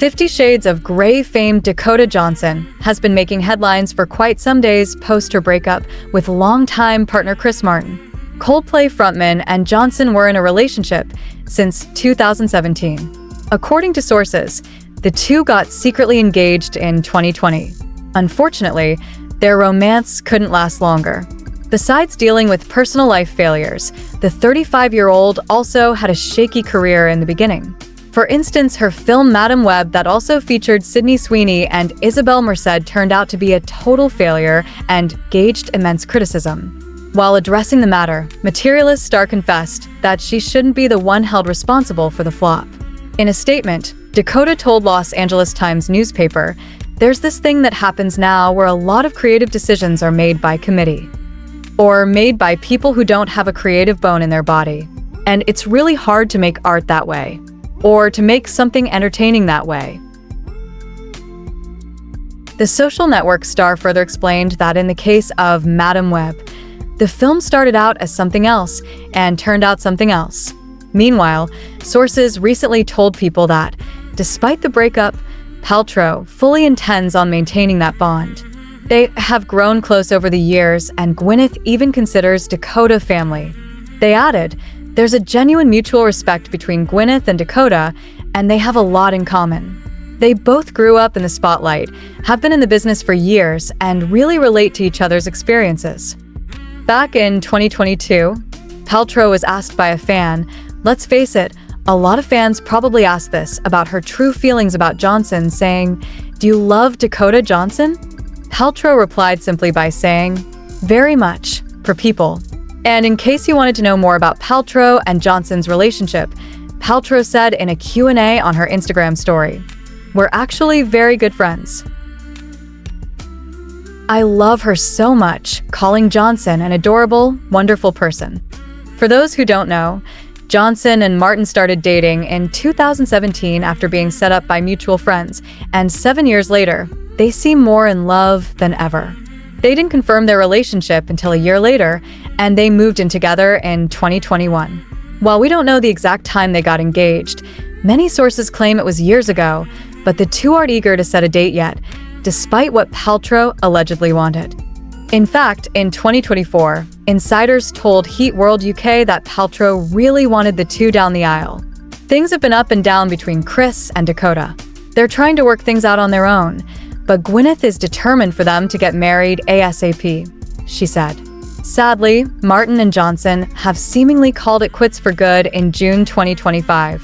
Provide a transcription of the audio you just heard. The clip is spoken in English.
50 Shades of Grey fame Dakota Johnson has been making headlines for quite some days post her breakup with longtime partner Chris Martin. Coldplay frontman and Johnson were in a relationship since 2017. According to sources, the two got secretly engaged in 2020. Unfortunately, their romance couldn't last longer. Besides dealing with personal life failures, the 35-year-old also had a shaky career in the beginning. For instance, her film Madam Web, that also featured Sydney Sweeney and Isabel Merced, turned out to be a total failure and gauged immense criticism. While addressing the matter, Materialists star confessed that she shouldn't be the one held responsible for the flop. In a statement, Dakota told Los Angeles Times newspaper, "There's this thing that happens now where a lot of creative decisions are made by committee, or made by people who don't have a creative bone in their body. And it's really hard to make art that way, or to make something entertaining that way." The social network star further explained that in the case of Madam Web, the film started out as something else and turned out something else. Meanwhile, sources recently told People that, despite the breakup, Paltrow fully intends on maintaining that bond. They have grown close over the years, and Gwyneth even considers Dakota family. They added, "There's a genuine mutual respect between Gwyneth and Dakota, and they have a lot in common. They both grew up in the spotlight, have been in the business for years, and really relate to each other's experiences." Back in 2022, Paltrow was asked by a fan, "Let's face it, a lot of fans probably asked this about her true feelings about Johnson, saying, 'Do you love Dakota Johnson?' Paltrow replied simply by saying, 'Very much, for People.' And in case you wanted to know more about Paltrow and Johnson's relationship, Paltrow said in a Q&A on her Instagram story, "We're actually very good friends. I love her so much," calling Johnson an adorable, wonderful person. For those who don't know, Johnson and Martin started dating in 2017 after being set up by mutual friends, and 7 years later, they seem more in love than ever. They didn't confirm their relationship until a year later, and they moved in together in 2021. While we don't know the exact time they got engaged, many sources claim it was years ago, but the two aren't eager to set a date yet, despite what Paltrow allegedly wanted. In fact, in 2024, insiders told Heat World UK that Paltrow really wanted the two down the aisle. Things have been up and down between Chris and Dakota. They're trying to work things out on their own, but Gwyneth is determined for them to get married ASAP, she said. Sadly, Martin and Johnson have seemingly called it quits for good in June 2025.